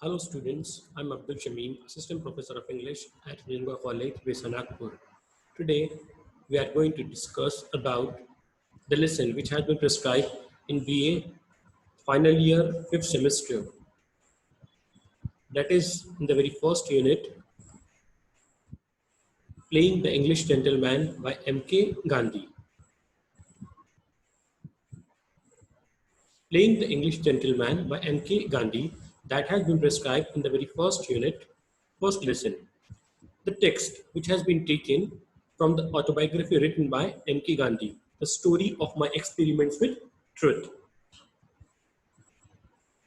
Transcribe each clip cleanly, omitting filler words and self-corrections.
Hello students, I'm Abdul Shamim, Assistant Professor of English at Lingua College, Nagpur. Today we are going to discuss about the lesson which has been prescribed in BA final year 5th semester. That is in the very first unit, Playing the English Gentleman by M.K. Gandhi. Playing the English Gentleman by M.K. Gandhi, that has been prescribed in the very first unit, first lesson. The text, which has been taken from the autobiography written by M.K. Gandhi, The Story of My Experiments with Truth.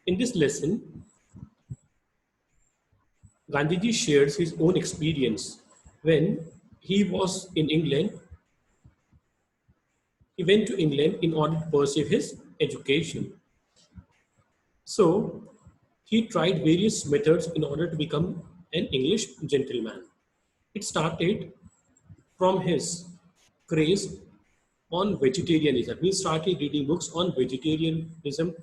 In this lesson, Gandhiji shares his own experience when he was in England. He went to England in order to pursue his education. So, he tried various methods in order to become an English gentleman. It started from his craze on vegetarianism. He started reading books on vegetarianism.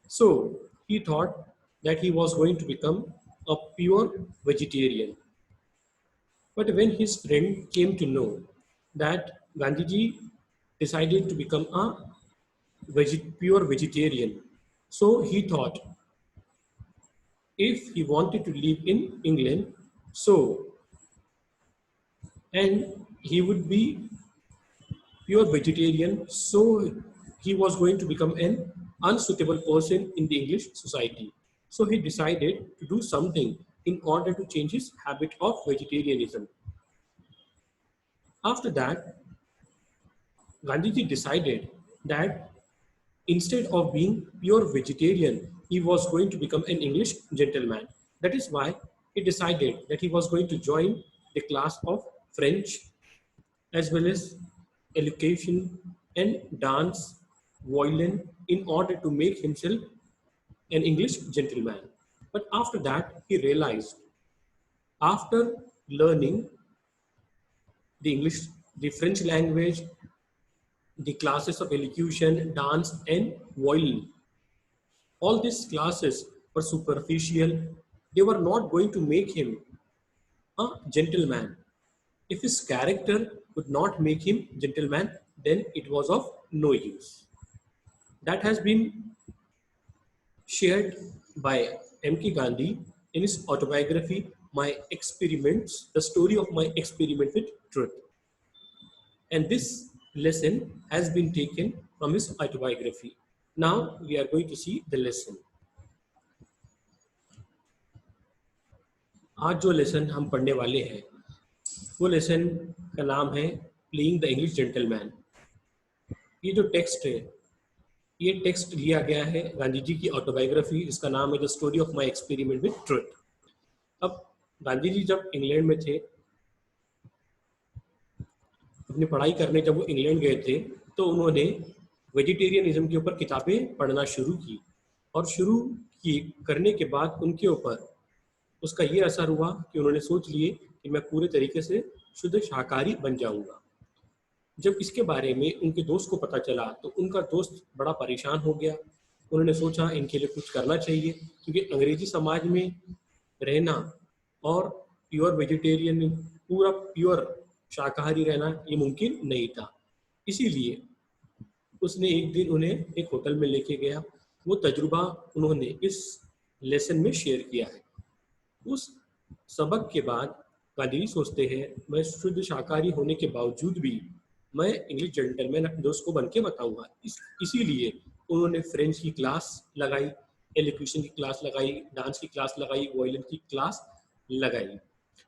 So he thought that he was going to become a pure vegetarian. But when his friend came to know that Gandhiji decided to become a pure vegetarian, so he thought if he wanted to live in England, so and he would be pure vegetarian, so he was going to become an unsuitable person in the English society. So he decided to do something in order to change his habit of vegetarianism. After that, Gandhiji decided that instead of being pure vegetarian, he was going to become an English gentleman. That is why he decided that he was going to join the class of French as well as elocution and dance, violin in order to make himself an English gentleman. But after that, he realized after learning the English, the French language, the classes of elocution, dance, and violin, all these classes were superficial. They were not going to make him a gentleman. If his character would not make him gentleman, then it was of no use. That has been shared by M.K. Gandhi in his autobiography, My Experiments, The Story of My Experiment with Truth. And this lesson has been taken from his autobiography. Now we are going to see the lesson. आज जो lesson हम पढ़ने वाले हैं वो lesson का नाम है प्लेइंग द इंग्लिश जेंटलमैन। ये जो टेक्स्ट है ये टेक्स्ट लिया गया है गांधी जी की ऑटोबायोग्राफी जिसका नाम है the story of my experiment with truth. अब गांधी जी जब इंग्लैंड में थे, अपनी पढ़ाई करने जब वो इंग्लैंड गए थे तो उन्होंने वेजिटेरियनिज्म के ऊपर किताबें पढ़ना शुरू की और शुरू की करने के बाद उनके ऊपर उसका ये असर हुआ कि उन्होंने सोच लिए कि मैं पूरे तरीके से शुद्ध शाकाहारी बन जाऊंगा। जब इसके बारे में उनके दोस्त को पता चला तो उनका दोस्त बड़ा परेशान हो गया। उन्होंने सोचा इनके लिए कुछ करना चाहिए क्योंकि अंग्रेजी समाज में रहना और प्योर वेजिटेरियन, पूरा प्योर शाकाहारी रहना ये मुमकिन नहीं था। इसीलिए उसने एक दिन उन्हें एक होटल में लेके गया। वो तजुर्बा उन्होंने इस लेसन में शेयर किया है। उस सबक के बाद गांधी सोचते हैं मैं शुद्ध शाकाहारी होने के बावजूद भी मैं इंग्लिश जेंटलमैन अपने दोस्त को बन के बताऊंगा। इसीलिए उन्होंने फ्रेंच की क्लास लगाई, एलोक्यूशन की क्लास लगाई, डांस की क्लास लगाई, वायलिन की क्लास लगाई।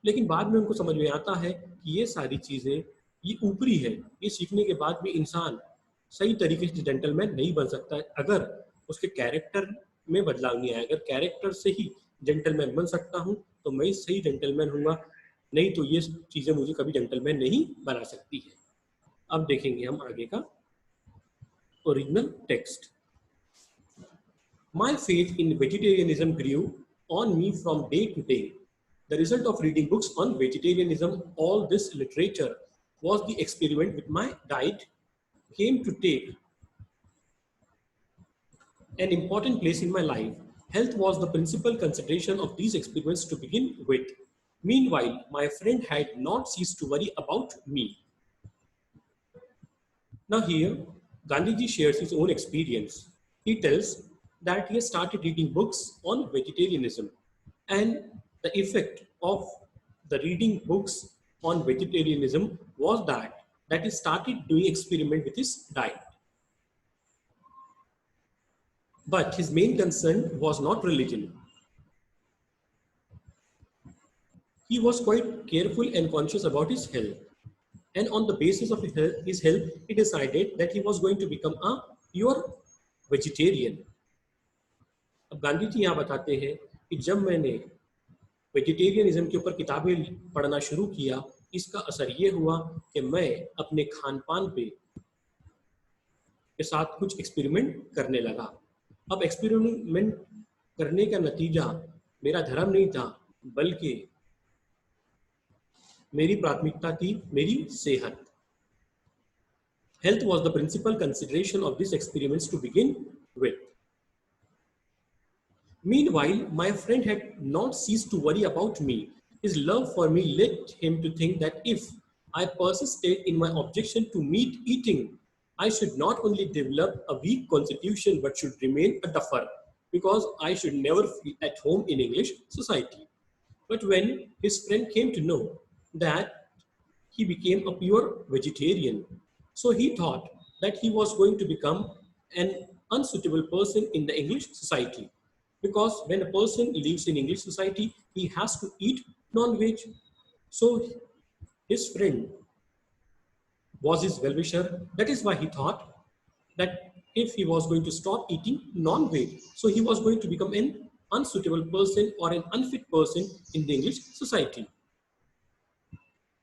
लेकिन बाद में उनको समझ में आता है कि ये सारी चीज़ें ये ऊपरी है, ये सीखने के बाद भी इंसान सही तरीके से जेंटलमैन नहीं बन सकता है अगर उसके कैरेक्टर में बदलाव नहीं आया। अगर कैरेक्टर से ही जेंटलमैन बन सकता हूँ तो मैं सही जेंटलमैन हूँगा, नहीं तो ये चीज़ें मुझे कभी जेंटलमैन नहीं बना सकती है। अब देखेंगे हम आगे का original text. My faith in vegetarianism grew on me from day to day. The result of reading books on vegetarianism, all this literature, was the experiment with my diet, came to take an important place in my life. Health was the principal consideration of these experiments to begin with. Meanwhile, my friend had not ceased to worry about me. Now here, Gandhiji shares his own experience. He tells that he has started reading books on vegetarianism, and the effect of the reading books on vegetarianism was that he started doing experiment with his diet. But his main concern was not religion. He was quite careful and conscious about his health. And on the basis of his health, he decided that he was going to become a pure vegetarian. अब गांधी जी यहाँ बताते हैं कि जब मैंने vegetarianism के ऊपर किताबें पढ़ना शुरू किया, इसका असर ये हुआ कि मैं अपने खान पान पे के साथ कुछ एक्सपेरिमेंट करने लगा. अब एक्सपेरिमेंट करने का नतीजा मेरा धर्म नहीं था, बल्कि मेरी प्राथमिकता थी मेरी सेहत. Health was the principal consideration of these experiments to begin with. Meanwhile, my friend had not ceased to worry about me. His love for me led him to think that if I persisted in my objection to meat eating, I should not only develop a weak constitution but should remain a duffer, because I should never feel at home in English society. But when his friend came to know that he became a pure vegetarian, so he thought that he was going to become an unsuitable person in the English society. Because when a person lives in English society, he has to eat non-veg. So his friend was his well-wisher. That is why he thought that if he was going to stop eating non-veg, so he was going to become an unsuitable person or an unfit person in the English society.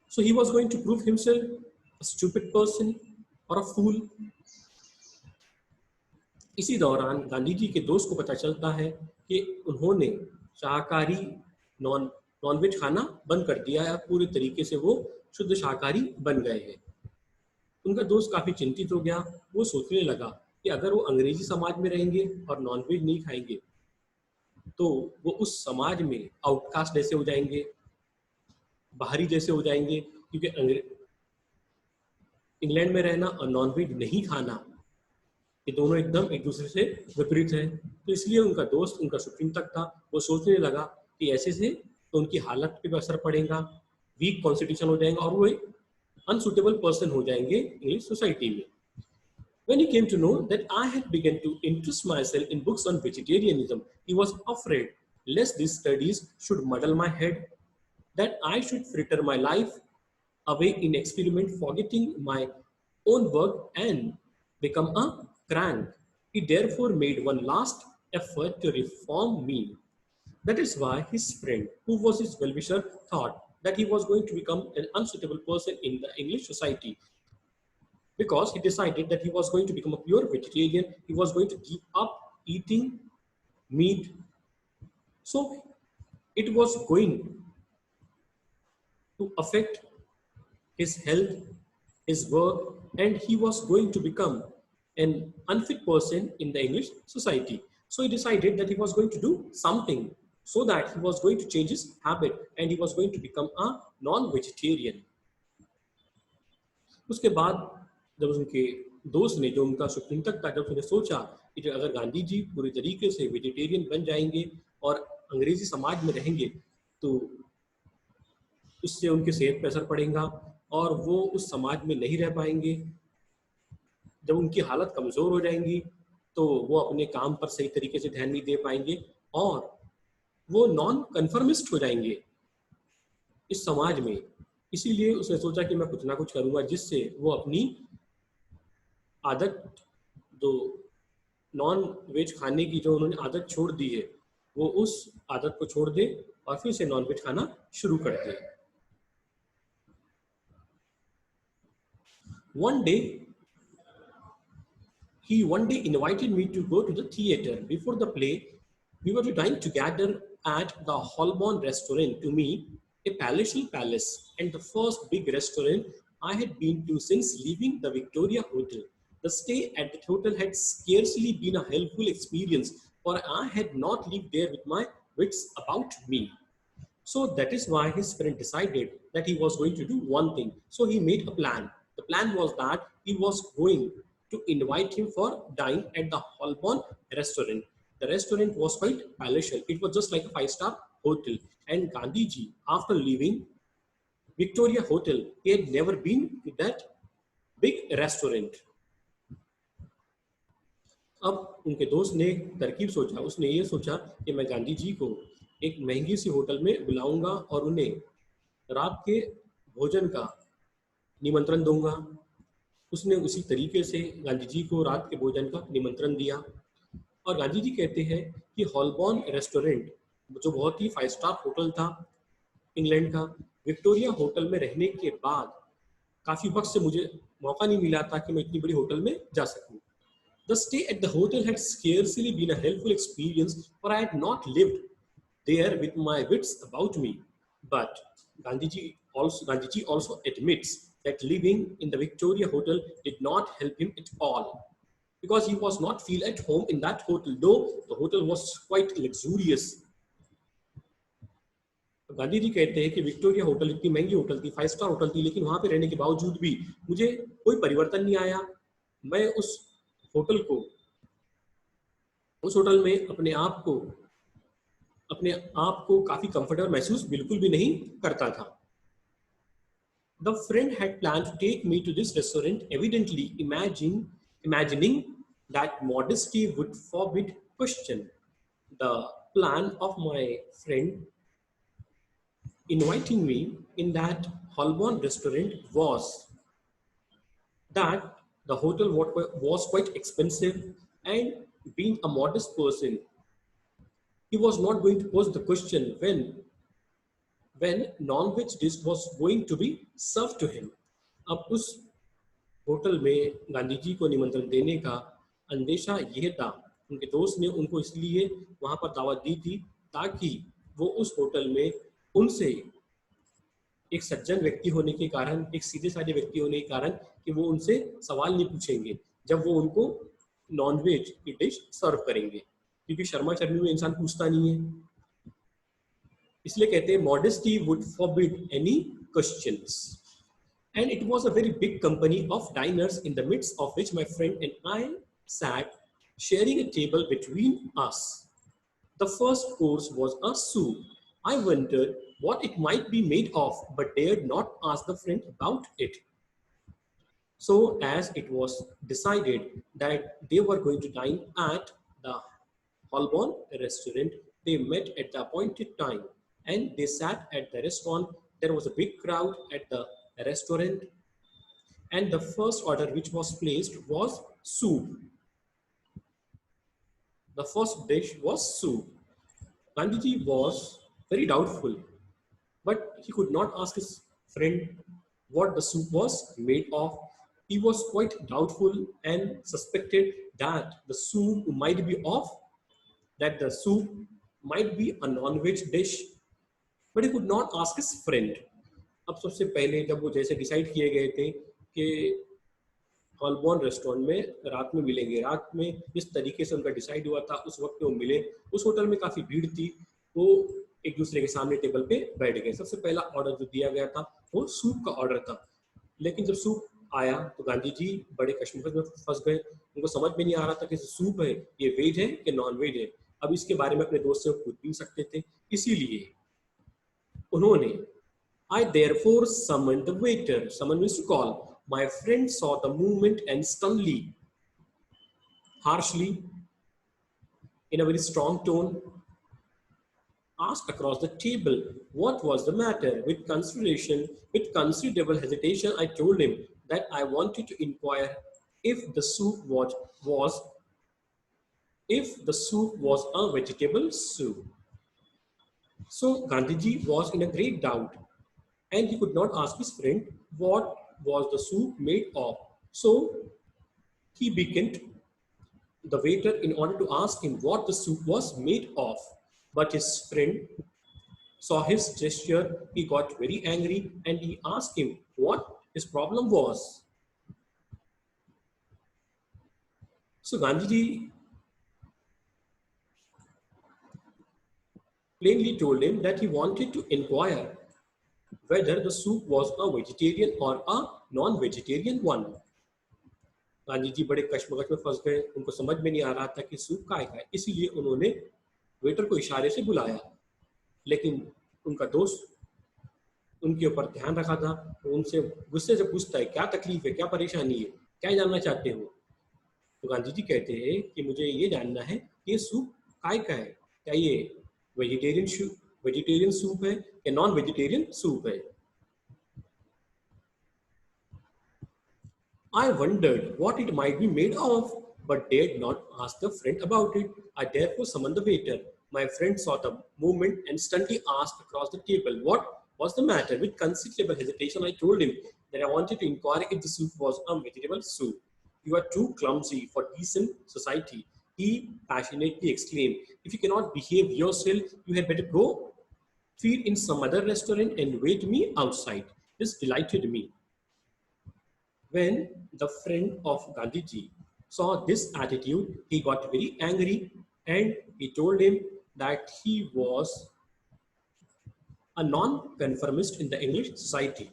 So he was going to prove himself a stupid person or a fool. इसी दौरान गांधी जी के दोस्त को पता चलता है कि उन्होंने शाकाहारी नॉनवेज खाना बंद कर दिया है, पूरे तरीके से वो शुद्ध शाकाहारी बन गए हैं. उनका दोस्त काफी चिंतित हो गया. वो सोचने लगा कि अगर वो अंग्रेजी समाज में रहेंगे और नॉनवेज नहीं खाएंगे तो वो उस समाज में आउटकास्ट जैसे हो जाएंगे, बाहरी जैसे हो जाएंगे, क्योंकि इंग्लैंड में रहना और नॉनवेज नहीं खाना ये दोनों एकदम एक दूसरे से विपरीत है. तो इसलिए उनका दोस्त उनका शुभचिंतक था. वो सोचने लगा कि ऐसे से तो उनकी हालत पे भी असर पड़ेगा, वीक कॉन्स्टिट्यूशन हो जाएगा और वो एक अनसुटेबल पर्सन हो जाएंगे इंग्लिश सोसाइटी में. When he came to know that I had begun to interest myself in books on vegetarianism, he was afraid lest these studies should muddle my head, that I should fritter my life away in experiment, forgetting my own work and become a crank. He therefore made one last effort to reform me. That is why his friend, who was his well-wisher, thought that he was going to become an unsuitable person in the English society. Because he decided that he was going to become a pure vegetarian, he was going to give up eating meat. So it was going to affect his health, his work, and he was going to become an unfit person in the English society. So he decided that he was going to do something so that he was going to change his habit and he was going to become a non-vegetarian. उसके बाद जब उनके दोस्त ने, जो उनका शुभचिंतक था, जब उसने सोचा कि अगर गांधी जी पूरी तरीके से वेजिटेरियन बन जाएंगे और अंग्रेजी समाज में रहेंगे तो उससे उनकी सेहत पर असर पड़ेगा और वो उस समाज में नहीं रह पाएंगे. जब उनकी हालत कमज़ोर हो जाएंगी तो वो अपने काम पर सही तरीके से ध्यान नहीं दे पाएंगे और वो नॉन कन्फर्मिस्ट हो जाएंगे इस समाज में. इसीलिए उसने सोचा कि मैं कुछ ना कुछ करूँगा जिससे वो अपनी आदत, जो नॉन वेज खाने की जो उन्होंने आदत छोड़ दी है, वो उस आदत को छोड़ दे और फिर से नॉन वेज खाना शुरू कर दे. One day invited me to go to the theater. Before the play, we were to dine together at the Holborn restaurant, to me a palatial palace and the first big restaurant I had been to since leaving the Victoria Hotel. The stay at the hotel had scarcely been a helpful experience, or I had not lived there with my wits about me. So that is why his friend decided that he was going to do one thing. So he made a plan. The plan was that he was going to invite him for dine at the Holborn restaurant. The restaurant was quite palatial. It was just like a five-star hotel. And Gandhiji, after leaving Victoria Hotel, he had never been to that big restaurant. अब उनके दोस्त ने एक तरकीब सोचा, उसने ये सोचा कि मैं गांधी जी को एक महंगी सी होटल में बुलाऊंगा और उन्हें रात के भोजन का निमंत्रण दूंगा। उसने उसी तरीके से गांधी जी को रात के भोजन का निमंत्रण दिया और गांधी जी कहते हैं कि हॉलबॉर्न रेस्टोरेंट, जो बहुत ही फाइव स्टार होटल था इंग्लैंड का, विक्टोरिया होटल में रहने के बाद काफ़ी वक्त से मुझे मौका नहीं मिला था कि मैं इतनी बड़ी होटल में जा सकूं। The stay at the hotel had scarcely been a helpful experience, for I had not lived there with my wits about me. But Gandhiji also admits that living in the Victoria Hotel did not help him at all, because he was not feel at home in that hotel, though the hotel was quite luxurious. Gandhi ji कहते हैं कि Victoria hotel इतनी महंगी hotel थी, five star hotel थी, लेकिन वहां पे रहने के बावजूद भी मुझे कोई परिवर्तन नहीं आया। मैं उस होटल में अपने आप को काफी कंफर्टेबल महसूस बिल्कुल भी नहीं करता था। The friend had planned to take me to this restaurant, evidently imagining that modesty would forbid question. The plan of my friend inviting me in that Holborn restaurant was that the hotel was quite expensive, and being a modest person, he was not going to pose the question when non-veg dish was going to be served to him. अब उस hotel में गांधी जी को निमंत्रण देने का अंदेशा यह था, उनके दोस्त ने उनको इसलिए वहां पर दावत दी थी ताकि वो उस होटल में उनसे एक सज्जन व्यक्ति होने के कारण, एक सीधे साधे व्यक्ति होने के कारण, कि वो उनसे सवाल नहीं पूछेंगे जब वो उनको नॉनवेज की डिश सर्व करेंगे, क्योंकि शर्मा शर्मी में इंसान पूछता नहीं है। इसलिए कहते हैं modesty would forbid any questions. And it was a very big company of diners, in the midst of which my friend and I sat, sharing a table between us. The first course was a soup. I wondered what it might be made of, but dared not ask the friend about it. So, as it was decided that they were going to dine at the Holborn restaurant, they met at the appointed time and they sat at the restaurant. There was a big crowd at the restaurant, and the first order which was placed was soup. The first dish was soup. Gandhiji was very doubtful, but he could not ask his friend what the soup was made of. He was quite doubtful and suspected that the soup might be a non-veg dish, but he could not ask his friend. अब सबसे पहले जब वो जैसे decide किए गए थे कि हॉलबॉर्न रेस्टोरेंट में रात में मिलेंगे, रात में जिस तरीके से उनका डिसाइड हुआ था उस वक्त वो मिले, उस होटल में काफ़ी भीड़ थी, वो एक दूसरे के सामने टेबल पे बैठ गए। सबसे पहला ऑर्डर जो दिया गया था वो सूप का ऑर्डर था, लेकिन जब सूप आया तो गांधी जी बड़े कश्मकश में फंस गए। उनको समझ में नहीं आ रहा था कि सूप है ये वेज है कि नॉन वेज है। अब इसके बारे में अपने दोस्त से पूछ भी सकते थे, इसीलिए उन्होंने I therefore summoned the waiter. Someone used to call. My friend saw the movement and sternly, harshly, in a very strong tone, asked across the table what was the matter. With considerable hesitation, I told him that I wanted to inquire if the soup was a vegetable soup. So Gandhiji was in a great doubt, and he could not ask his friend what was the soup made of. So he beckoned the waiter in order to ask him what the soup was made of. But his friend saw his gesture, he got very angry, and he asked him what his problem was. So Gandhiji plainly told him that he wanted to inquire whether the soup was a vegetarian or a non-vegetarian one. Gandhi ji बड़े कश्मकश में फंस गए, उनको समझ में नहीं आ रहा था कि सूप काय का है, इसीलिए उन्होंने वेटर को इशारे से बुलाया, लेकिन उनका दोस्त उनके ऊपर ध्यान रखा था। वो उनसे गुस्से से पूछता है, क्या तकलीफ है, क्या परेशानी है, क्या जानना चाहते हो? तो गांधी जी कहते हैं कि मुझे ये जानना है कि ये सूप काय का है, क्या ये वेजिटेरियन सूप है या नॉन वेजिटेरियन सूप है? I wondered what it might be made of, but dared not ask the friend about it. I therefore summoned the waiter. My friend saw the movement and sternly asked across the table, what was the matter? With considerable hesitation, I told him that I wanted to inquire if the soup was a vegetable soup. You are too clumsy for decent society, he passionately exclaimed. If you cannot behave yourself, you had better go feed in some other restaurant and wait me outside. This delighted me. When the friend of Gandhiji saw this attitude, he got very angry and he told him that he was a non-conformist in the English society.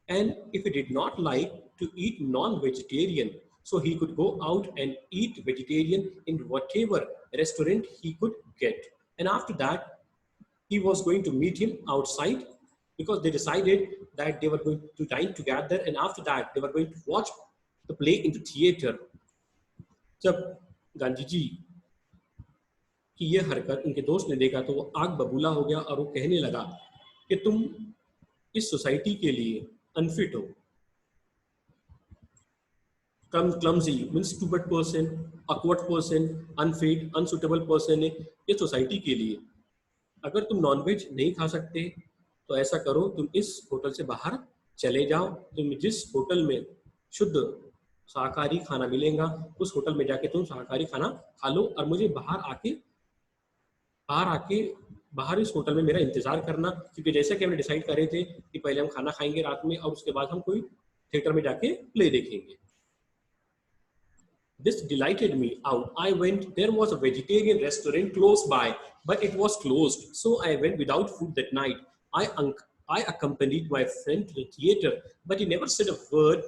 And if he did not like to eat non-vegetarian, so he could go out and eat vegetarian in whatever restaurant he could get. And after that, he was going to meet him outside because they decided that they were going to dine together, and after that they were going to watch the play in the theater. जब गांधी जी की ये हरकत उनके दोस्त ने देखा तो वो आग बबूला हो गया और वो कहने लगा कि तुम इस सोसाइटी के लिए अनफिट हो। Clumsy means stupid person, awkward person, unfit, unsuitable person है ये सोसाइटी के लिए। अगर तुम नॉनवेज नहीं खा सकते तो ऐसा करो, तुम इस होटल से बाहर चले जाओ। तुम जिस होटल में शुद्ध शाकाहारी खाना मिलेगा उस होटल में जाके तुम शाकाहारी खाना खा लो और मुझे बाहर इस होटल में मेरा इंतजार करना, क्योंकि जैसा कि हमने डिसाइड करे थे कि पहले हम खाना खाएंगे रात में और उसके बाद हम कोई थिएटर में जाके प्ले देखेंगे। This delighted me out. I went. There was a vegetarian restaurant close by, but it was closed. So I went without food that night. I accompanied my friend to the theater, but he never said a word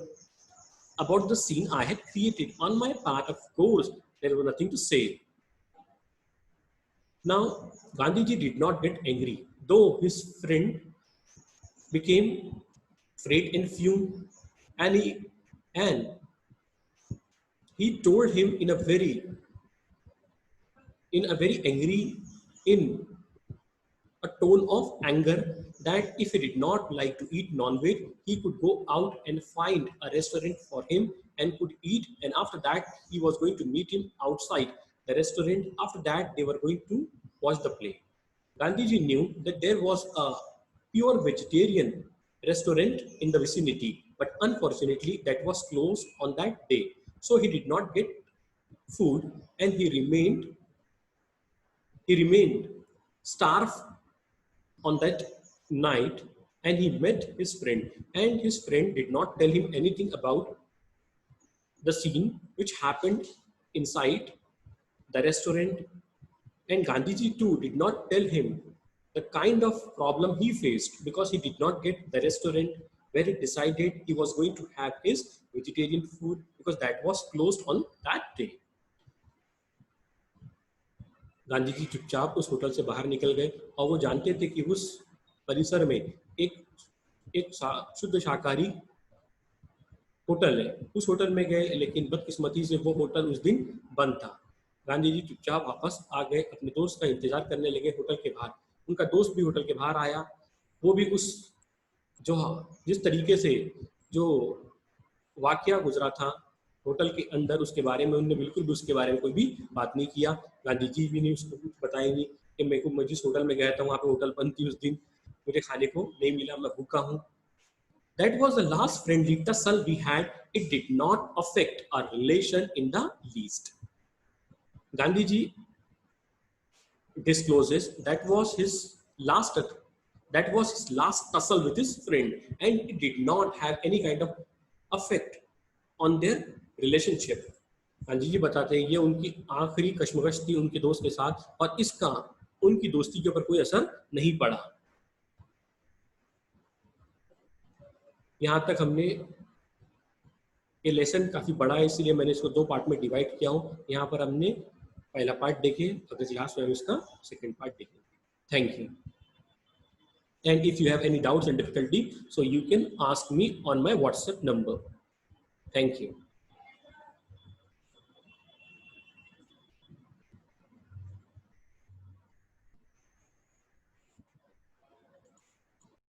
about the scene I had created. On my part, of course, there was nothing to say. Now, Gandhiji did not get angry, though his friend became afraid and fumed, and he told him in a very angry, in a tone of anger, that if he did not like to eat non-veg, he could go out and find a restaurant for him and could eat, and after that he was going to meet him outside the restaurant. After that they were going to watch the play. Gandhiji knew that there was a pure vegetarian restaurant in the vicinity, but unfortunately that was closed on that day. So he did not get food and he remained starved on that night, and he met his friend, and his friend did not tell him anything about the scene which happened inside the restaurant. And Gandhiji too did not tell him the kind of problem he faced, because he did not get the restaurant where he decided he was going to have his vegetarian food, because that was closed on that day. Gandhi ji चुपचाप उस hotel से बाहर निकल गए और वो जानते थे कि उस परिसर में एक शुद्ध शाकाहारी होटल है। उस होटल में गए, लेकिन बदकिस्मती से वो होटल उस दिन बंद था। गांधी जी चुपचाप वापस आ गए, अपने दोस्त का इंतजार करने लगे होटल के बाहर। उनका दोस्त भी होटल के बाहर आया। वो भी जिस तरीके से जो वाकया गुजरा था होटल के अंदर, उसके बारे में उन्होंने बिल्कुल भी उसके बारे में कोई भी बात नहीं किया। गांधी जी भी नहीं उसको कुछ बताएंगे कि मैं जिस होटल में गया था वहाँ पे होटल बंद थी उस दिन, मुझे खाने को नहीं मिला, मैं भूखा हूँ। That was the last friendly tussle we had. It did not affect our relation in the least. Gandhiji discloses that was his last tussle with his friend, and it did not have any kind of effect on their relationship. Gandhi ji बताते हैं ये उनकी आखिरी कश्मकश थी उनके दोस्त के साथ, और इसका उनकी दोस्ती के ऊपर कोई असर नहीं पड़ा। यहाँ तक हमने, ये लेसन काफ़ी बड़ा है इसलिए मैंने इसको 2 पार्ट में डिवाइड किया हूँ। यहाँ पर हमने पहला पार्ट देखे, अगले क्लास में हम इसका सेकेंड पार्ट देखेंगे। Thank you. And if you have any doubts and difficulty, so you can ask me on my WhatsApp number. Thank you.